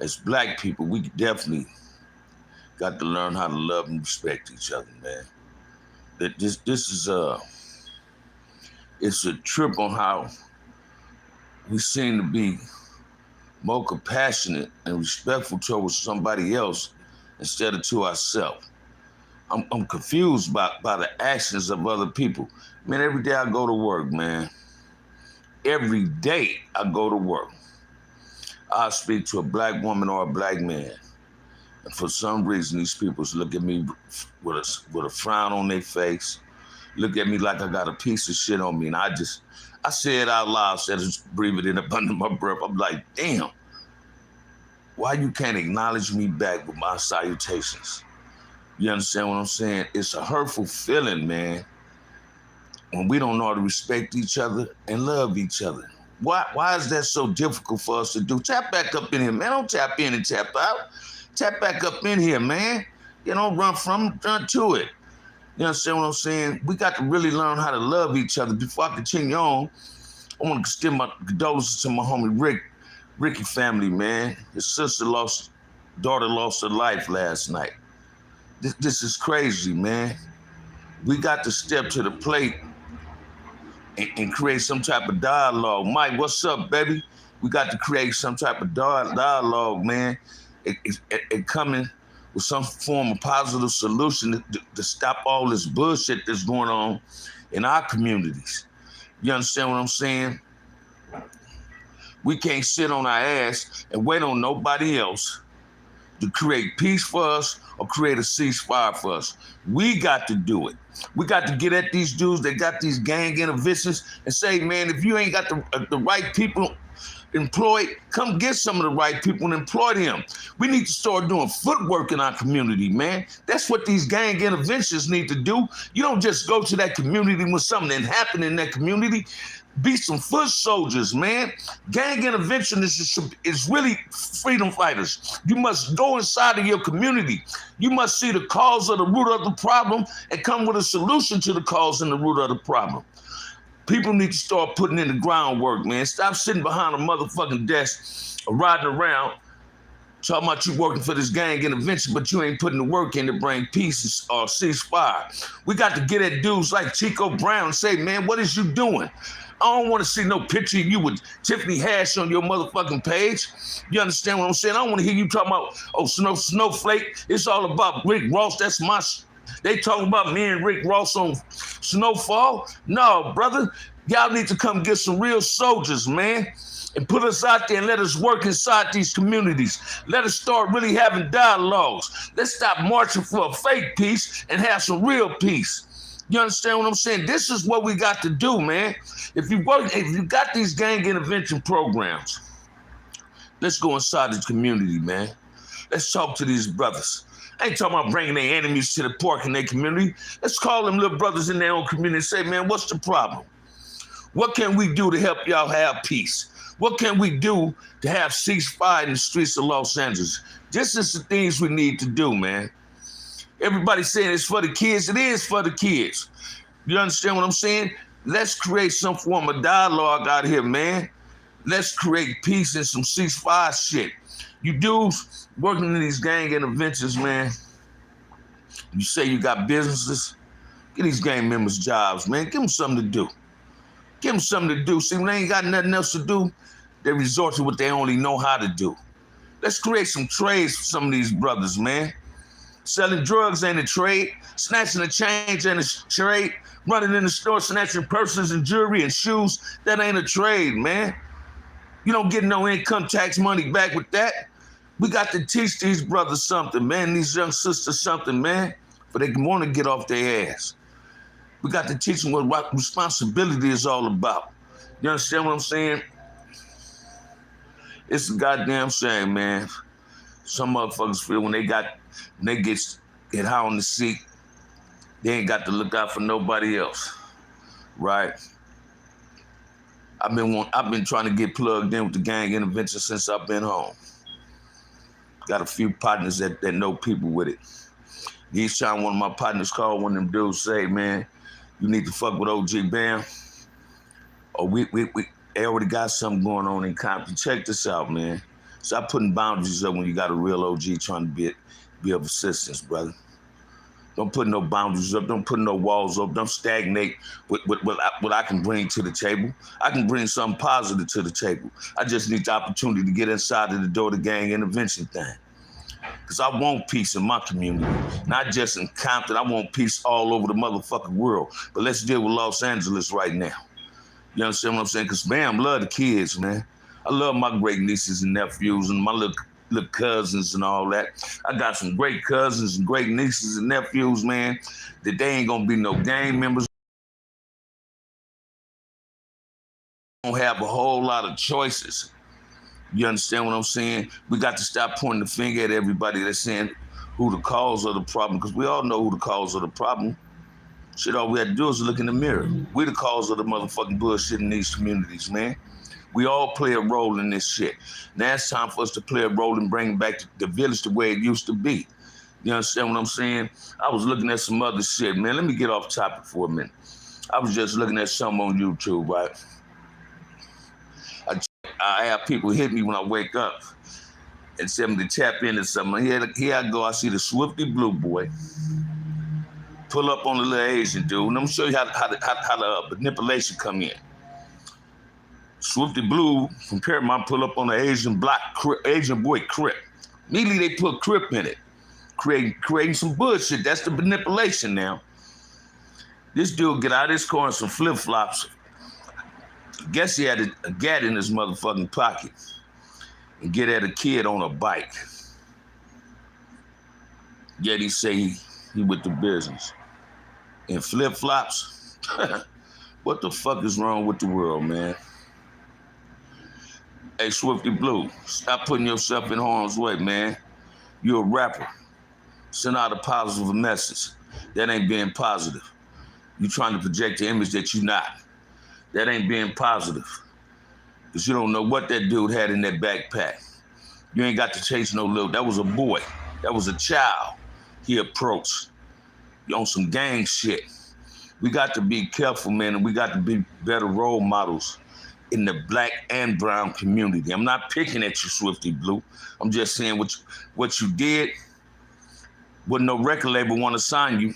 As black people, we definitely got to learn how to love and respect each other, man. That this is it's a trip on how we seem to be more compassionate and respectful towards somebody else instead of to ourselves. I'm confused by the actions of other people. Man, every day I go to work, man. Every day I go to work, I speak to a black woman or a black man. And for some reason, these people look at me with a frown on their face, look at me like I got a piece of shit on me. And I say it out loud, instead of just breathe it in up under my breath. I'm like, damn, why you can't acknowledge me back with my salutations? You understand what I'm saying? It's a hurtful feeling, man, when we don't know how to respect each other and love each other. Why is that so difficult for us to do? Tap back up in here, man. Don't tap in and tap out. Tap back up in here, man. You know, run to it. You understand what I'm saying? We got to really learn how to love each other. Before I continue on, I want to extend my condolences to my homie Ricky family, man. His daughter lost her life last night. This is crazy, man. We got to step to the plate and create some type of dialogue. Mike, what's up, baby? We got to create some type of dialogue, man. It coming with some form of positive solution to stop all this bullshit that's going on in our communities. You understand what I'm saying? We can't sit on our ass and wait on nobody else to create peace for us or create a ceasefire for us. We got to do it. We got to get at these dudes that got these gang interventions and say, man, if you ain't got the right people employed, come get some of the right people and employ them. We need to start doing footwork in our community, man. That's what these gang interventions need to do. You don't just go to that community when something happened in that community. Be some foot soldiers, man. Gang intervention is really freedom fighters. You must go inside of your community. You must see the cause of the root of the problem and come with a solution to the cause and the root of the problem. People need to start putting in the groundwork, man. Stop sitting behind a motherfucking desk or riding around talking about you working for this gang intervention, but you ain't putting the work in to bring peace or ceasefire. We got to get at dudes like Chico Brown and say, man, what is you doing? I don't want to see no picture of you with Tiffany Hash on your motherfucking page. You understand what I'm saying? I don't want to hear you talking about, Snowflake. It's all about Rick Ross. That's my They talking about me and Rick Ross on Snowfall? No, brother. Y'all need to come get some real soldiers, man, and put us out there and let us work inside these communities. Let us start really having dialogues. Let's stop marching for a fake peace and have some real peace. You understand what I'm saying? This is what we got to do, man. If you got these gang intervention programs, let's go inside the community, man. Let's talk to these brothers. I ain't talking about bringing their enemies to the park in their community. Let's call them little brothers in their own community and say, man, what's the problem? What can we do to help y'all have peace? What can we do to have ceasefire in the streets of Los Angeles? This is the things we need to do, man. Everybody's saying it's for the kids. It is for the kids. You understand what I'm saying? Let's create some form of dialogue out here, man. Let's create peace and some ceasefire shit. You dudes working in these gang interventions, man, you say you got businesses, get these gang members jobs, man. Give them something to do. Give them something to do. See, when they ain't got nothing else to do, they resort to what they only know how to do. Let's create some trades for some of these brothers, man. Selling drugs ain't a trade. Snatching a change ain't a trade. Running in the store, snatching purses and jewelry and shoes, that ain't a trade, man. You don't get no income tax money back with that. We got to teach these brothers something, man, these young sisters something, man, for they want to get off their ass. We got to teach them what responsibility is all about. You understand what I'm saying? It's a goddamn shame, man. Some motherfuckers feel when they get high on the seat, they ain't got to look out for nobody else, right? I've been trying to get plugged in with the gang intervention since I've been home. Got a few partners that know people with it. Each time one of my partners called one of them dudes, say, man, you need to fuck with OG Bam. Or we already got something going on in Compton. Check this out, man. Stop putting boundaries up when you got a real OG trying to be of assistance, brother. Don't put no boundaries up. Don't put no walls up. Don't stagnate with what I can bring to the table. I can bring something positive to the table. I just need the opportunity to get inside of the door of the gang intervention thing. Because I want peace in my community, not just in Compton. I want peace all over the motherfucking world. But let's deal with Los Angeles right now. You understand what I'm saying? Because, man, I love the kids, man. I love my great nieces and nephews and my little cousins and all that. I got some great cousins and great nieces and nephews, man, that they ain't gonna be no gang members. Don't have a whole lot of choices. You understand what I'm saying? We got to stop pointing the finger at everybody that's saying who the cause of the problem, because we all know who the cause of the problem. Shit, all we had to do is look in the mirror. We the cause of the motherfucking bullshit in these communities, man. We all play a role in this shit. Now it's time for us to play a role and bring back the village the way it used to be. You understand what I'm saying? I was looking at some other shit, man. Let me get off topic for a minute. I was just looking at something on YouTube, right? I have people hit me when I wake up and tell me to tap into something. Here I go. I see the Swifty Blue boy pull up on the little Asian dude, and I'm gonna show you how the manipulation come in. Swifty Blue from Paramount pull up on the Asian boy Crip. Immediately they put Crip in it, creating some bullshit. That's the manipulation now. This dude get out of his car in some flip-flops. Guess he had a gat in his motherfucking pocket and get at a kid on a bike. Yet he say he with the business. In flip-flops? What the fuck is wrong with the world, man? Hey, Swifty Blue, stop putting yourself in harm's way, man. You're a rapper. Send out a positive message. That ain't being positive. You trying to project the image that you're not. That ain't being positive. Because you don't know what that dude had in that backpack. You ain't got to chase no little, that was a boy. That was a child he approached. You on some gang shit. We got to be careful, man, and we got to be better role models in the black and brown community. I'm not picking at you, Swifty Blue. I'm just saying what you did, wouldn't no record label want to sign you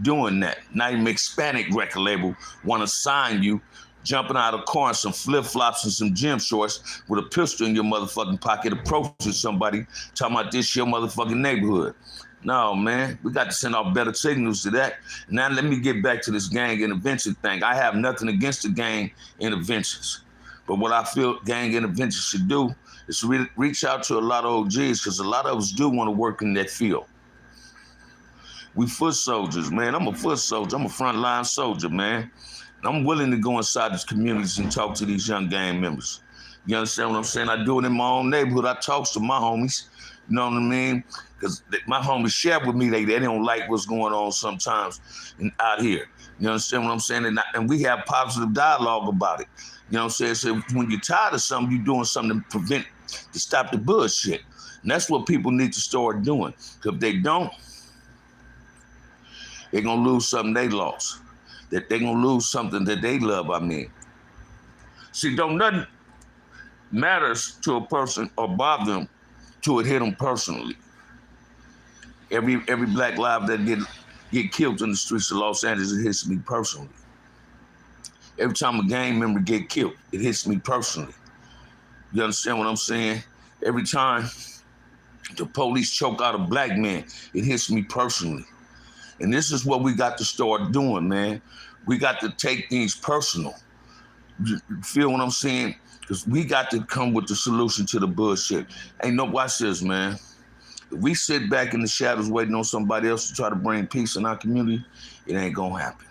doing that. Not even Hispanic record label want to sign you jumping out of a car in some flip-flops and some gym shorts with a pistol in your motherfucking pocket approaching somebody talking about this your motherfucking neighborhood. No, man, we got to send out better signals to that. Now let me get back to this gang intervention thing. I have nothing against the gang interventions, but what I feel gang interventions should do is reach out to a lot of OGs, because a lot of us do want to work in that field. We foot soldiers, man. I'm a foot soldier. I'm a frontline soldier, man. And I'm willing to go inside these communities and talk to these young gang members. You understand what I'm saying? I do it in my own neighborhood. I talk to my homies. You know what I mean? Because my homies share with me, they don't like what's going on sometimes out here. You understand what I'm saying? And we have positive dialogue about it. You know what I'm saying? So when you're tired of something, you're doing something to stop the bullshit. And that's what people need to start doing. Because if they don't, they're going to lose something they lost. That they're going to lose something that they love, I mean. See, nothing matters to a person or bother them till it hit them personally. Every black life that get killed in the streets of Los Angeles, it hits me personally. Every time a gang member get killed, it hits me personally. You understand what I'm saying? Every time the police choke out a black man, it hits me personally. And this is what we got to start doing, man. We got to take things personal. You feel what I'm saying? Because we got to come with the solution to the bullshit. Ain't no, watch this, man. If we sit back in the shadows waiting on somebody else to try to bring peace in our community, it ain't gonna happen.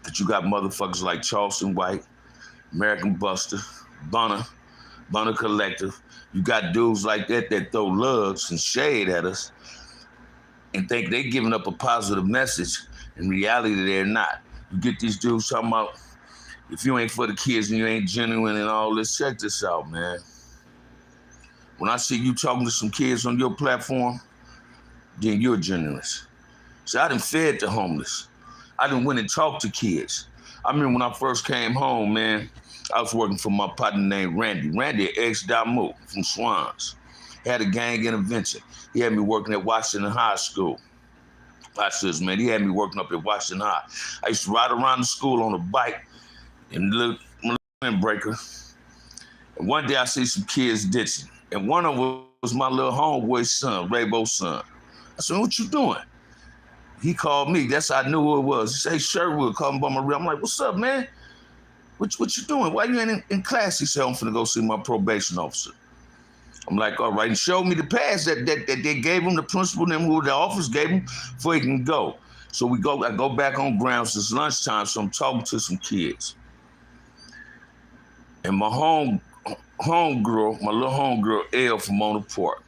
But you got motherfuckers like Charleston White, American Buster, Bunner Collective. You got dudes like that throw lugs and shade at us and think they giving up a positive message. In reality, they're not. You get these dudes talking about, if you ain't for the kids and you ain't genuine and all this, check this out, man. When I see you talking to some kids on your platform, then you're genuine. So I done fed the homeless. I done went and talked to kids. I remember when I first came home, man, I was working for my partner named Randy. Randy ex-Damu from Swans. Had a gang intervention. He had me working at Washington High School. Watch this, man. He had me working up at Washington High. I used to ride around the school on a bike and little windbreaker. And one day I see some kids ditching. And one of them was my little homeboy's son, Raybo's son. I said, what you doing? He called me. That's how I knew who it was. He said, hey, Sherwood, call me by my real. I'm like, what's up, man? What you doing? Why you ain't in class? He said, I'm finna go see my probation officer. I'm like, all right, and showed me the pass that they gave him, the principal and who the office gave him, before he can go. So I go back on grounds. It's lunchtime, so I'm talking to some kids. And my homegirl, my little homegirl, Elle from Mona Park,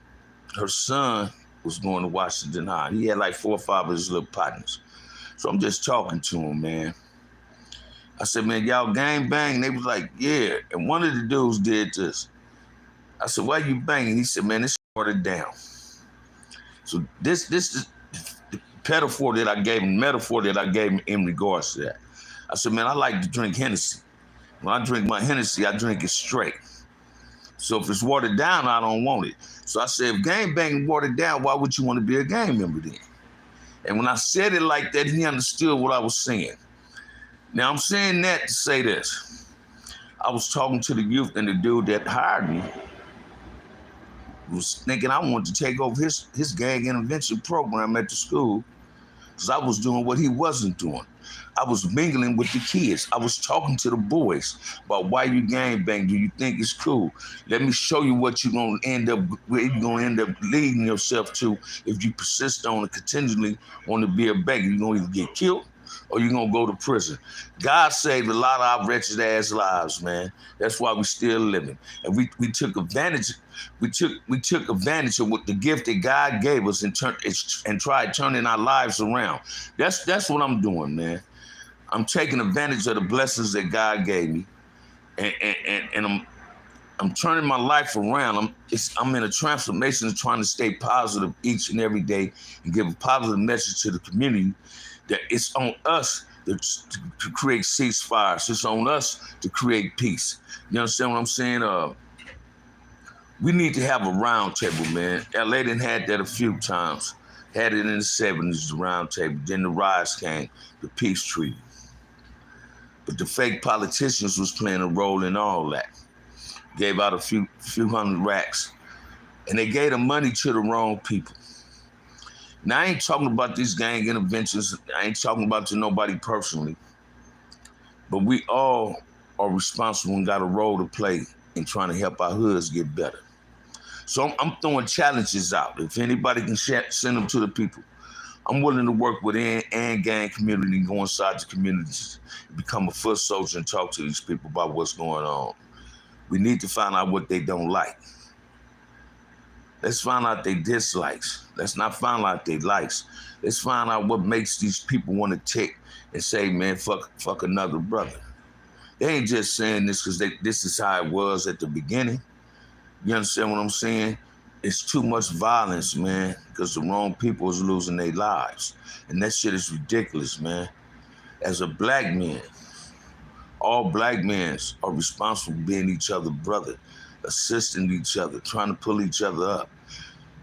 her son was going to Washington High. He had like 4 or 5 of his little partners. So I'm just talking to him, man. I said, man, y'all gang bang? And they was like, yeah. And one of the dudes did this. I said, why you banging? He said, man, this watered down. So this is the metaphor that I gave him in regards to that. I said, man, I like to drink Hennessy. When I drink my Hennessy, I drink it straight. So if it's watered down, I don't want it. So I said, if gang banging watered down, why would you want to be a gang member then? And when I said it like that, he understood what I was saying. Now I'm saying that to say this. I was talking to the youth, and the dude that hired me was thinking I wanted to take over his gang intervention program at the school, because I was doing what he wasn't doing. I was mingling with the kids. I was talking to the boys about why you gang bang. Do you think it's cool? Let me show you what you're gonna end up leading yourself to if you persist on it continually want to be a beggar. You're gonna either get killed or you're gonna go to prison. God saved a lot of our wretched ass lives, man. That's why we're still living. And we took advantage. We took advantage of what the gift that God gave us and tried turning our lives around. That's what I'm doing, man. I'm taking advantage of the blessings that God gave me, and I'm turning my life around. I'm in a transformation, trying to stay positive each and every day and give a positive message to the community that it's on us to create ceasefires. It's on us to create peace. You understand what I'm saying? We need to have a round table, man. LA done had that a few times. Had it in the 70s, the round table. Then the rise came, the peace treaty. But the fake politicians was playing a role in all that. Gave out a few hundred racks. And they gave the money to the wrong people. Now, I ain't talking about these gang interventions. I ain't talking about to nobody personally. But we all are responsible and got a role to play in trying to help our hoods get better. So I'm throwing challenges out. If anybody can send them to the people, I'm willing to work with and gang community and go inside the communities, become a foot soldier and talk to these people about what's going on. We need to find out what they don't like. Let's find out their dislikes. Let's not find out their likes. Let's find out what makes these people want to tick and say, man, fuck another brother. They ain't just saying this because this is how it was at the beginning. You understand what I'm saying? It's too much violence, man, because the wrong people is losing their lives. And that shit is ridiculous, man. As a black man, all black men are responsible for being each other's brother, assisting each other, trying to pull each other up.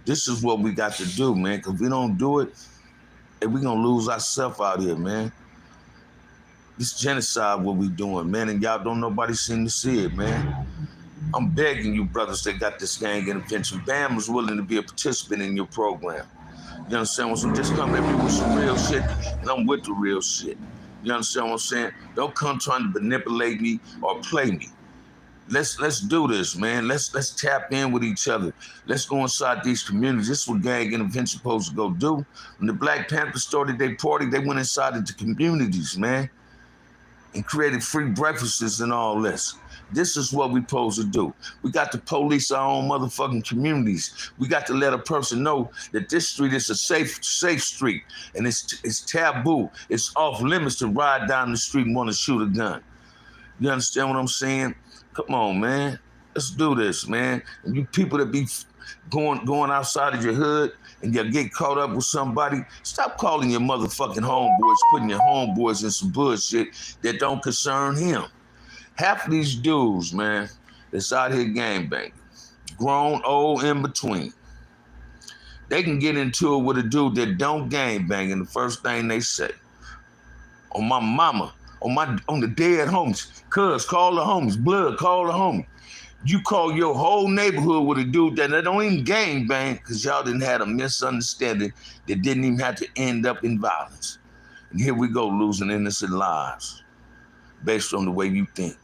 This is what we got to do, man, because if we don't do it, we're going to lose ourselves out here, man. This genocide, what we doing, man, and y'all don't nobody seem to see it, man. I'm begging you brothers that got this gang intervention. BAM was willing to be a participant in your program. You understand what I'm saying? Just come at me with some real shit, and I'm with the real shit. You understand what I'm saying? Don't come trying to manipulate me or play me. Let's do this, man. Let's tap in with each other. Let's go inside these communities. This is what gang intervention supposed to go do. When the Black Panthers started their party, they went inside the communities, man, and created free breakfasts and all this. This is what we supposed to do. We got to police our own motherfucking communities. We got to let a person know that this street is a safe street, and it's taboo. It's off limits to ride down the street and want to shoot a gun. You understand what I'm saying? Come on, man. Let's do this, man. And you people that be going outside of your hood and you get caught up with somebody, stop calling your motherfucking homeboys, putting your homeboys in some bullshit that don't concern him. Half of these dudes, man, that's out here gangbanging, grown, old, in between, they can get into it with a dude that don't gangbang, and the first thing they say, on my mama, on the dead homies, cuz, call the homies, blood, call the homie. You call your whole neighborhood with a dude that don't even gangbang because y'all didn't have a misunderstanding that didn't even have to end up in violence. And here we go, losing innocent lives based on the way you think.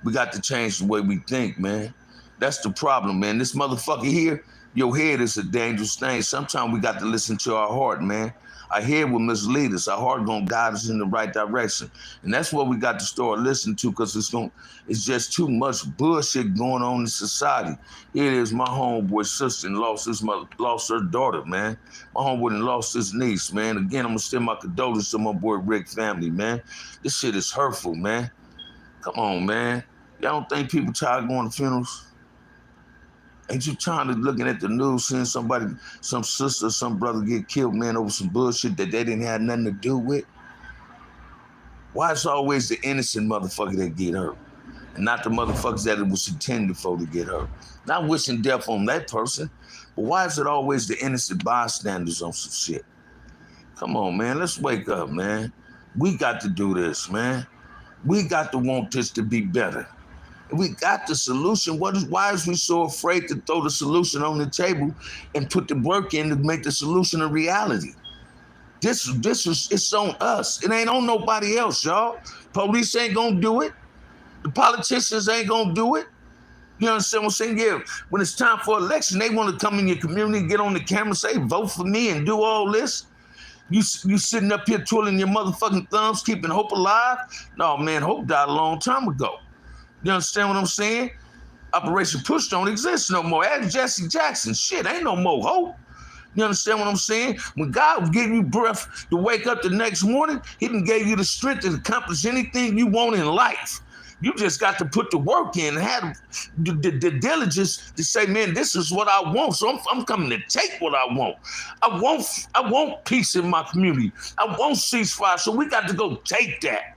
We got to change the way we think, man. That's the problem, man. This motherfucker here, your head is a dangerous thing. Sometimes we got to listen to our heart, man. Our head will mislead us. Our heart gonna guide us in the right direction. And that's what we got to start listening to, because it's just too much bullshit going on in society. Here it is, my homeboy sister lost her daughter, man. My homeboy lost his niece, man. Again, I'm gonna send my condolences to my boy Rick family, man. This shit is hurtful, man. Come on, man. Y'all don't think people tired of going to funerals? Ain't you tired of looking at the news, seeing somebody, some sister, some brother get killed, man, over some bullshit that they didn't have nothing to do with? Why it's always the innocent motherfucker that get hurt, and not the motherfuckers that it was intended for to get hurt? Not wishing death on that person, but why is it always the innocent bystanders on some shit? Come on, man, let's wake up, man. We got to do this, man. We got to want this to be better. We got the solution. Why is we so afraid to throw the solution on the table and put the work in to make the solution a reality? It's on us. It ain't on nobody else, y'all. Police ain't gonna do it. The politicians ain't gonna do it. You understand what I'm saying? Yeah, when it's time for election, they want to come in your community, get on the camera, say, vote for me and do all this. You sitting up here twirling your motherfucking thumbs, keeping hope alive? No, man, hope died a long time ago. You understand what I'm saying? Operation Push don't exist no more. Ask Jesse Jackson. Shit, ain't no more hope. You understand what I'm saying? When God gave you breath to wake up the next morning, he done gave you the strength to accomplish anything you want in life. You just got to put the work in and have the diligence to say, man, this is what I want. So I'm coming to take what I want. I want peace in my community. I want ceasefire. So we got to go take that.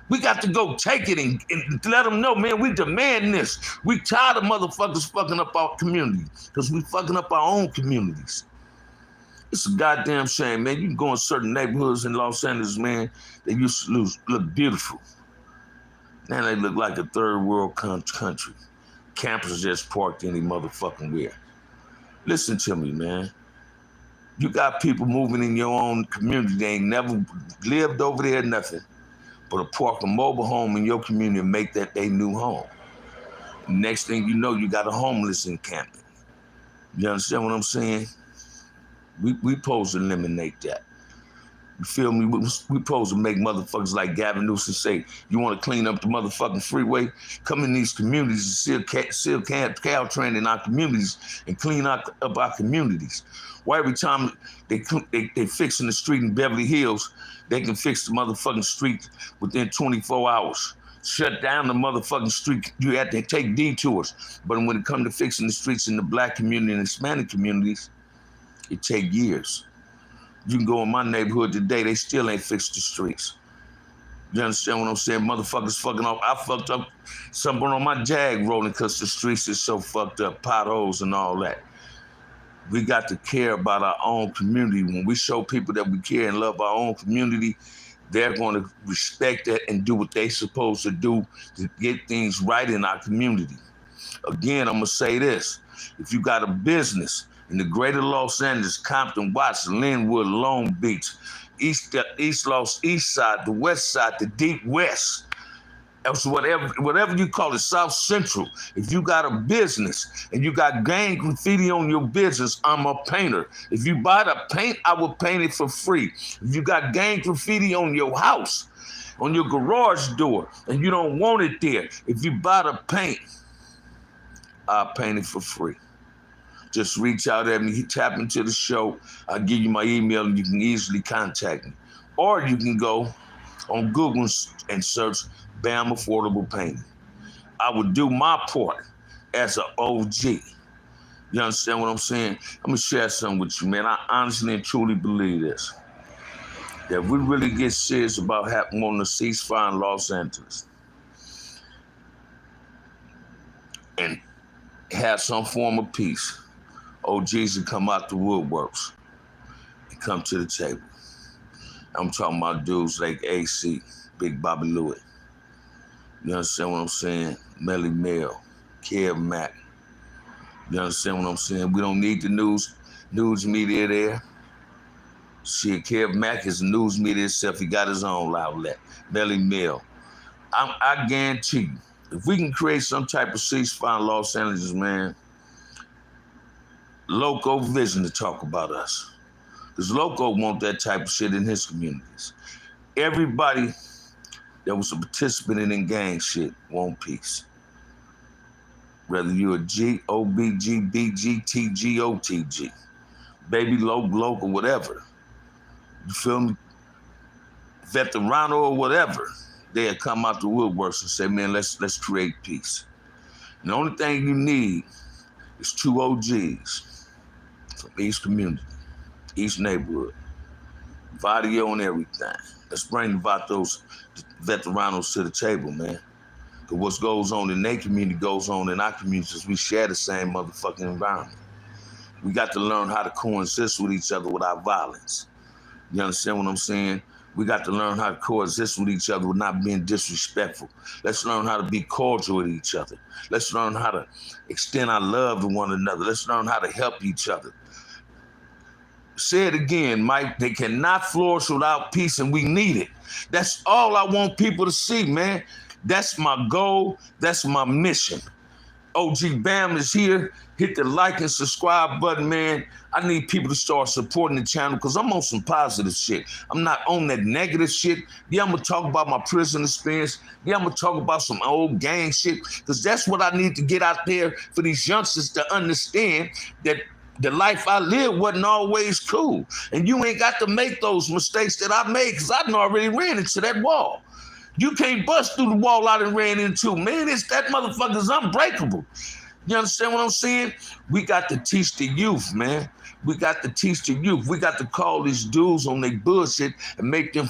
We got to go take it and let them know, man, we demand this. We tired of motherfuckers fucking up our community because we fucking up our own communities. It's a goddamn shame, man. You can go in certain neighborhoods in Los Angeles, man, they used to look beautiful. Now they look like a third world country. Campers just parked any motherfucking where. Listen to me, man. You got people moving in your own community. They ain't never lived over there, nothing. But a park a mobile home in your community and make that their new home. Next thing you know, you got a homeless encampment. You understand what I'm saying? We supposed to eliminate that. You feel me? We supposed to make motherfuckers like Gavin Newsom say, you want to clean up the motherfucking freeway? Come in these communities and seal Caltrain in our communities and clean up our communities. Why every time they fixing the street in Beverly Hills, they can fix the motherfucking street within 24 hours. Shut down the motherfucking street. You have to take detours. But when it comes to fixing the streets in the black community and Hispanic communities, it take years. You can go in my neighborhood today, they still ain't fixed the streets. You understand what I'm saying? Motherfuckers fucking up. I fucked up something on my Jag rolling because the streets is so fucked up, potholes and all that. We got to care about our own community. When we show people that we care and love our own community, they're going to respect that and do what they're supposed to do to get things right in our community. Again, I'm going to say this. If you got a business in the greater Los Angeles, Compton, Watson, Linwood, Long Beach, East Side, the West Side, the Deep West, whatever you call it, South Central. If you got a business and you got gang graffiti on your business, I'm a painter. If you buy the paint, I will paint it for free. If you got gang graffiti on your house, on your garage door, and you don't want it there, if you buy the paint, I'll paint it for free. Just reach out at me, tap into the show. I'll give you my email and you can easily contact me. Or you can go on Google and search BAM Affordable Painting. I would do my part as an OG. You understand what I'm saying? Let me share something with you, man. I honestly and truly believe this. That we really get serious about wanting to ceasefire in Los Angeles and have some form of peace, OGs would come out the woodworks and come to the table. I'm talking about dudes like AC, Big Bobby Louie. You understand what I'm saying? Melly Mel, Kev Mack. You understand what I'm saying? We don't need the news media there. Shit, Kev Mack is news media itself. He got his own outlet. Melly Mel. I guarantee you, if we can create some type of ceasefire in Los Angeles, man, Loco vision to talk about us. Because Loco want that type of shit in his communities. Everybody that was a participant in gang shit want peace. Whether you're a G, OBG, BG, TG, OTG, baby, local, whatever. You feel me? Veterano or whatever. They'll come out the woodworks and say, man, let's create peace. And the only thing you need is 2 OGs from each community, each neighborhood, Vadio and everything. Let's bring those veteranos to the table, man. Because what goes on in their community goes on in our communities. We share the same motherfucking environment. We got to learn how to coexist with each other without violence. You understand what I'm saying? We got to learn how to coexist with each other without being disrespectful. Let's learn how to be cordial with each other. Let's learn how to extend our love to one another. Let's learn how to help each other. Say it again, Mike. They cannot flourish without peace, and we need it. That's all I want people to see, man. That's my goal. That's my mission. OG Bam is here. Hit the like and subscribe button, man. I need people to start supporting the channel because I'm on some positive shit. I'm not on that negative shit. Yeah, I'm going to talk about my prison experience. Yeah, I'm going to talk about some old gang shit because that's what I need to get out there for these youngsters to understand that the life I lived wasn't always cool. And you ain't got to make those mistakes that I made because I done already ran into that wall. You can't bust through the wall I done ran into. Man, it's that motherfucker's unbreakable. You understand what I'm saying? We got to teach the youth, man. We got to teach the youth. We got to call these dudes on their bullshit and make them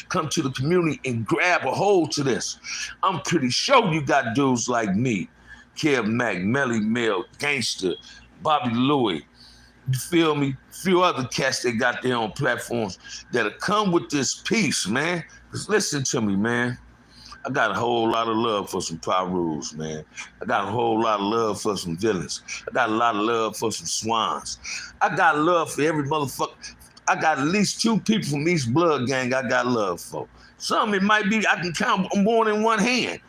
come to the community and grab a hold to this. I'm pretty sure you got dudes like me, Kev Mack, Melly Mel, Gangster, Bobby Louie. You feel me? A few other cats that got their own platforms that'll come with this peace, man. Because listen to me, man. I got a whole lot of love for some Pirus, man. I got a whole lot of love for some villains. I got a lot of love for some swans. I got love for every motherfucker. I got at least 2 people from each blood gang I got love for. Some it might be, I can count more than one hand.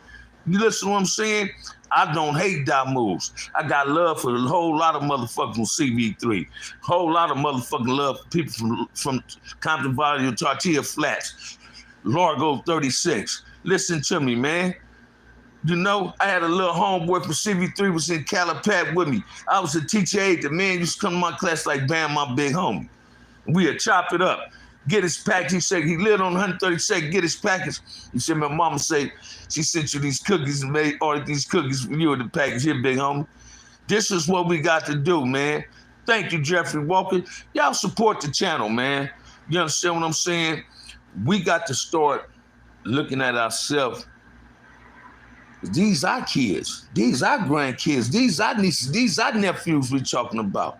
You listen to what I'm saying? I don't hate Damoos. I got love for a whole lot of motherfuckers from CV3. Whole lot of motherfucking love for people from Compton Valley, Tortilla Flats, Largo 36. Listen to me, man. You know, I had a little homeboy from CV3 was in Calipat with me. I was a teacher aide. The man used to come to my class like Bam, my big homie. We'd chop it up. Get his package. He said he lived on 132nd. Get his package. He said, my mama said she sent you these cookies and made all these cookies for you in the package here, big homie. This is what we got to do, man. Thank you, Jeffrey Walker. Y'all support the channel, man. You understand what I'm saying? We got to start looking at ourselves. These are kids. These are grandkids. These are nieces. These are nephews we're talking about.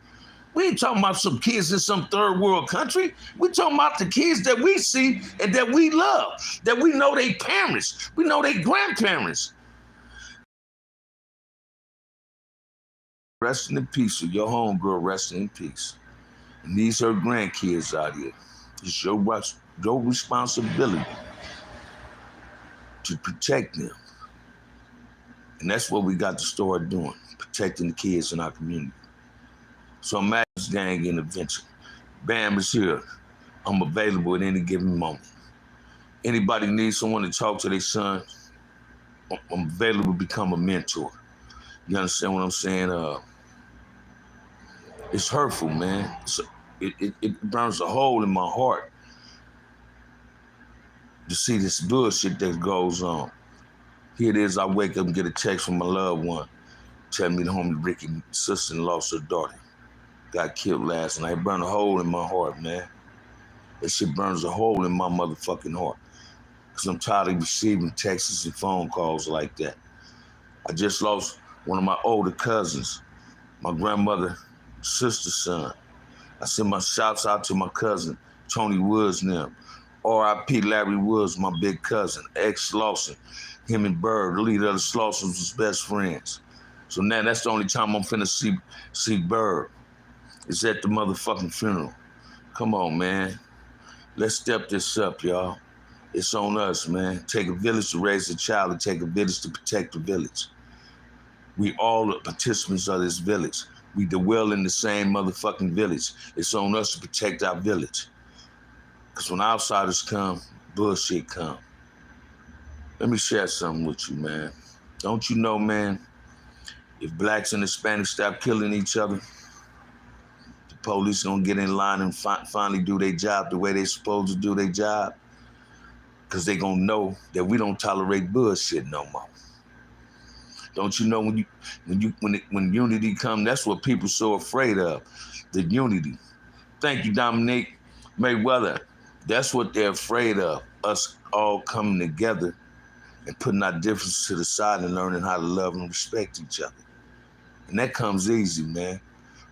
We ain't talking about some kids in some third world country. We're talking about the kids that we see and that we love, that we know their parents, we know their grandparents. Resting in peace, or your homegirl resting in peace. And these are grandkids out here. It's your responsibility to protect them. And that's what we got to start doing, protecting the kids in our community. So I'm at this gang intervention. Bam is here. I'm available at any given moment. Anybody needs someone to talk to their son, I'm available to become a mentor. You understand what I'm saying? It's hurtful, man. It burns a hole in my heart to see this bullshit that goes on. Here it is, I wake up and get a text from my loved one telling me the homie Ricky sister lost her daughter. Got killed last night. It burned a hole in my heart, man. That shit burns a hole in my motherfucking heart. Because I'm tired of receiving texts and phone calls like that. I just lost one of my older cousins, my grandmother's sister's son. I send my shouts out to my cousin, Tony Woods now. R.I.P. Larry Woods, my big cousin, ex-Slauson. Him and Bird, the leader of the Slausons, was best friends. So now that's the only time I'm finna see Bird. It's at the motherfucking funeral. Come on, man. Let's step this up, y'all. It's on us, man. Take a village to raise a child and take a village to protect the village. We all are participants of this village. We dwell in the same motherfucking village. It's on us to protect our village. Because when outsiders come, bullshit come. Let me share something with you, man. Don't you know, man, if blacks and Hispanics stop killing each other, the police gonna get in line and finally do their job the way they supposed to do their job? Because they gonna know that we don't tolerate bullshit no more. Don't you know when unity come, that's what people so afraid of, the unity. Thank you, Dominique Mayweather. That's what they're afraid of, us all coming together and putting our differences to the side and learning how to love and respect each other. And that comes easy, man.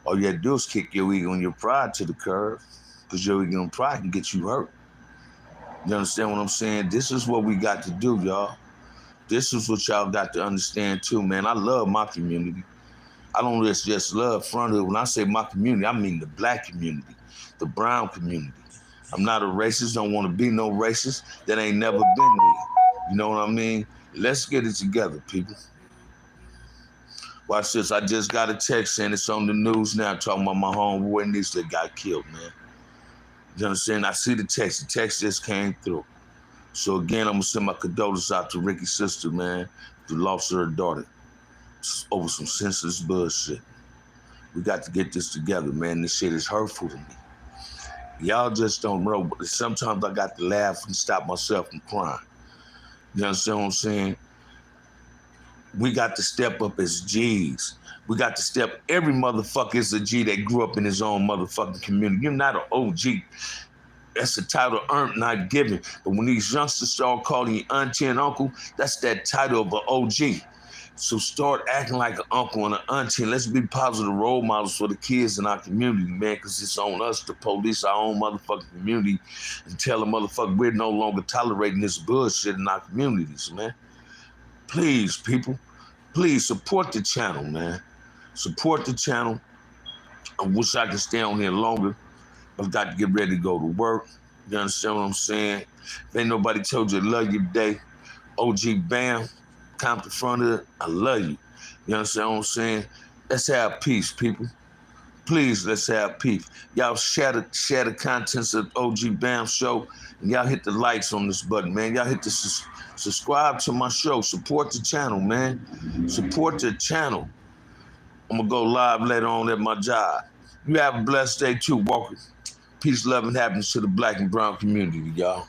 All you have to do is kick your ego and your pride to the curb, because your ego and pride can get you hurt. You understand what I'm saying? This is what we got to do, y'all. This is what y'all got to understand too, man. I love my community. I don't just love Fronthood. When I say my community, I mean the black community, the brown community. I'm not a racist, don't want to be no racist. That ain't never been me. You know what I mean? Let's get it together, people. Watch this. I just got a text saying it's on the news now talking about my homeboy niece that got killed, man. You understand? I see the text. The text just came through. So again, I'm gonna send my condolences out to Ricky's sister, man, who lost her daughter over some senseless bullshit. We got to get this together, man. This shit is hurtful to me. Y'all just don't know, but sometimes I got to laugh and stop myself from crying. You understand what I'm saying? We got to step up as G's. We got to step, every motherfucker is a G that grew up in his own motherfucking community. You're not an OG. That's a title earned, not given. But when these youngsters start calling you auntie and uncle, that's that title of an OG. So start acting like an uncle and an auntie, and let's be positive role models for the kids in our community, man, because it's on us to police our own motherfucking community and tell the motherfucker we're no longer tolerating this bullshit in our communities, man. Please, people, please support the channel, man. Support the channel. I wish I could stay on here longer. I've got to get ready to go to work. You understand what I'm saying? If ain't nobody told you I love you today, OG Bam, Compton Fronthood, I love you. You understand what I'm saying? Let's have peace, people. Please, let's have peace. Y'all share the contents of OG Bam show, and y'all hit the likes on this button, man. Y'all hit the subscribe to my show. Support the channel, man. Support the channel. I'm going to go live later on at my job. You have a blessed day too, Walker. Peace, love, and happiness to the black and brown community, y'all.